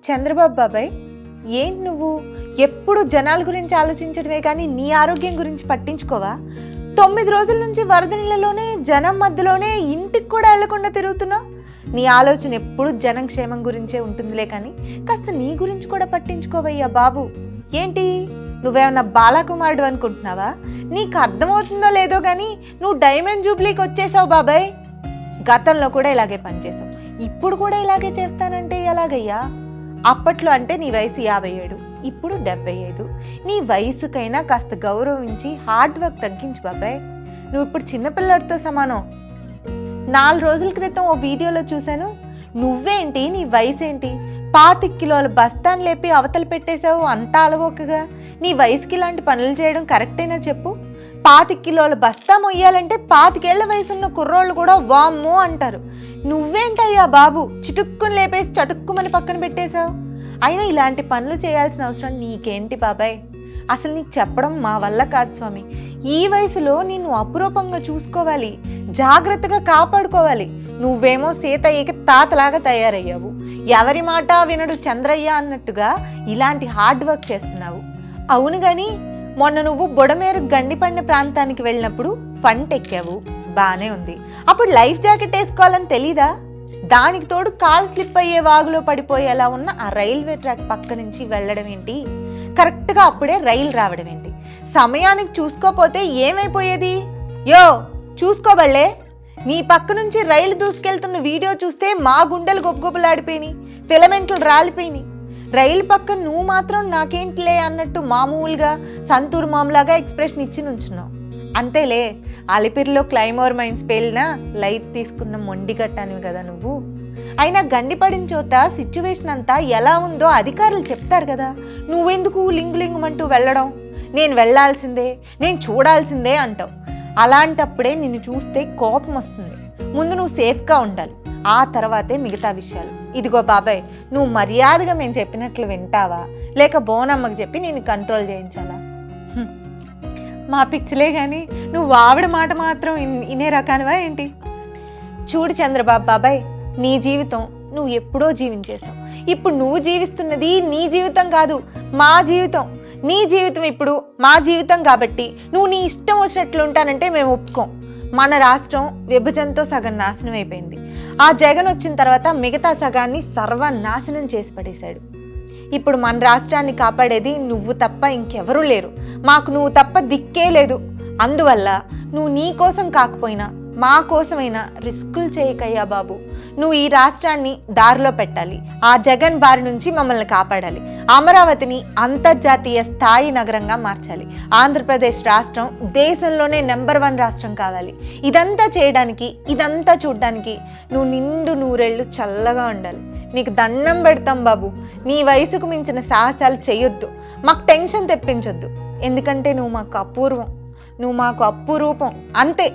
చంద్రబాబు బాబాయ్, ఏంటి నువ్వు ఎప్పుడు జనాల గురించి ఆలోచించడమే కానీ నీ ఆరోగ్యం గురించి పట్టించుకోవా? 9 రోజుల నుంచి వరద నీళ్ళలోనే జనం మధ్యలోనే ఇంటికి కూడా వెళ్లకుండా తిరుగుతున్నావు. నీ ఆలోచన ఎప్పుడు జనం క్షేమం గురించే ఉంటుందిలే కానీ కాస్త నీ గురించి కూడా పట్టించుకోవయ్యా బాబు. ఏంటి నువ్వేమన్నా బాలకుమారుడు అనుకుంటున్నావా? నీకు అర్థమవుతుందో లేదో కానీ నువ్వు డైమండ్ జూబ్లీకి వచ్చేసావు బాబాయ్. గతంలో కూడా ఇలాగే పనిచేసావు, ఇప్పుడు కూడా ఇలాగే చేస్తానంటే ఎలాగయ్యా? అప్పట్లో అంటే నీ వయసు 57, ఇప్పుడు 75. నీ వయసుకైనా కాస్త గౌరవించి హార్డ్ వర్క్ తగ్గించు బాబాయ్. నువ్వు ఇప్పుడు చిన్నపిల్లడితో సమానం. 4 రోజుల క్రితం ఓ వీడియోలో చూశాను, నువ్వేంటి నీ వయసు ఏంటి 25 కిలోల బస్తాను లేపి అవతల పెట్టేశావు అంతా అలవోకగా. నీ వయసుకి ఇలాంటి పనులు చేయడం కరెక్టేనా చెప్పు? 25 కిలోల బస్తా మొయ్యాలంటే 25 ఏళ్ల వయసున్న కుర్రోళ్ళు కూడా వామ్మో అంటారు. నువ్వేంటయ్యా బాబు చిటుక్కుని లేపేసి చటుక్కుమని పక్కన పెట్టేశావు. అయినా ఇలాంటి పనులు చేయాల్సిన అవసరం నీకేంటి బాబాయ్? అసలు నీకు చెప్పడం మా వల్ల కాదు స్వామి. ఈ వయసులో నిన్ను అపురూపంగా చూసుకోవాలి, జాగ్రత్తగా కాపాడుకోవాలి. నువ్వేమో సీతయ్యకి తాతలాగా తయారయ్యావు. ఎవరి మాట వినడు చంద్రయ్య అన్నట్టుగా ఇలాంటి హార్డ్ వర్క్ చేస్తున్నావు. అవును గాని మొన్న నువ్వు బుడమేరు గండిపండి ప్రాంతానికి వెళ్ళినప్పుడు ఫంట్ ఎక్కావు, బానే ఉంది. అప్పుడు లైఫ్ జాకెట్ వేసుకోవాలని తెలీదా? దానికి తోడు కాలు స్లిప్ అయ్యే వాగులో పడిపోయేలా ఉన్న ఆ రైల్వే ట్రాక్ పక్క నుంచి వెళ్ళడం ఏంటి? కరెక్ట్గా అప్పుడే రైలు రావడం ఏంటి? సమయానికి చూసుకోపోతే ఏమైపోయేది? యో చూసుకోబళ్ళే, నీ పక్క నుంచి రైలు దూసుకెళ్తున్న వీడియో చూస్తే మా గుండెలు గొప్పగొప్పలాడిపోయినాయి, ఫిలమెంట్లు రాలిపోయినాయి. రైలు పక్క నువ్వు మాత్రం నాకేంటిలే అన్నట్టు మామూలుగా సంతూర్ మామలాగా ఎక్స్ప్రెషన్ ఇచ్చి నుంచున్నావు. అంతేలే, అలిపిరిలో క్లైమోర్ మైన్స్ పేలినా లైట్ తీసుకున్న మొండిగట్టానివి కదా నువ్వు. అయినా గండిపడిన చోట సిచ్యువేషన్ అంతా ఎలా ఉందో అధికారులు చెప్తారు కదా, నువ్వెందుకు లింగులింగమంటూ వెళ్ళడం? నేను వెళ్ళాల్సిందే, నేను చూడాల్సిందే అంటావు. అలాంటప్పుడే నిన్ను చూస్తే కోపం వస్తుంది. ముందు నువ్వు సేఫ్గా ఉండాలి, ఆ తర్వాతే మిగతా విషయాలు. ఇదిగో బాబాయ్, నువ్వు మర్యాదగా మేము చెప్పినట్లు వింటావా, లేక బోనమ్మకి చెప్పి నేను కంట్రోల్ చేయించాలా? మా పిచ్చిలే కానీ నువ్వు ఆవిడ మాట మాత్రం ఇనే రకానివా ఏంటి? చూడు చంద్రబాబు బాబాయ్, నీ జీవితం నువ్వు ఎప్పుడో జీవించేశావు. ఇప్పుడు నువ్వు జీవిస్తున్నది నీ జీవితం కాదు, మా జీవితం. నీ జీవితం ఇప్పుడు మా జీవితం కాబట్టి నువ్వు నీ ఇష్టం వచ్చినట్లు ఉంటానంటే మేము ఒప్పుకోం. మన రాష్ట్రం విభజనతో సగం నాశనం అయిపోయింది. ఆ జగన్ వచ్చిన తర్వాత మిగతా సగాన్ని సర్వనాశనం చేసి పడేశాడు. ఇప్పుడు మన రాష్ట్రాన్ని కాపాడేది నువ్వు తప్ప ఇంకెవరూ లేరు. మాకు నువ్వు తప్ప దిక్కే లేదు. అందువల్ల నువ్వు నీ కోసం కాకపోయినా మా కోసమైనా రిస్కులు చేయకయ్యా బాబు. నువ్వు ఈ రాష్ట్రాన్ని దారిలో పెట్టాలి, ఆ జగన్ బారి నుంచి మమ్మల్ని కాపాడాలి. అమరావతిని అంతర్జాతీయ స్థాయి నగరంగా మార్చాలి. ఆంధ్రప్రదేశ్ రాష్ట్రం దేశంలోనే నెంబర్ 1 రాష్ట్రం కావాలి. ఇదంతా చేయడానికి, ఇదంతా చూడడానికి నువ్వు నిండు 100 ఏళ్ళు చల్లగా ఉండాలి. నీకు దండం పెడతాం బాబు. నీ వయసుకు మించిన సాహసాలు చేయొద్దు, మాకు టెన్షన్ తెప్పించొద్దు. ఎందుకంటే నువ్వు మాకు అపూర్వం, నువ్వు మాకు అపురూపం, అంతే.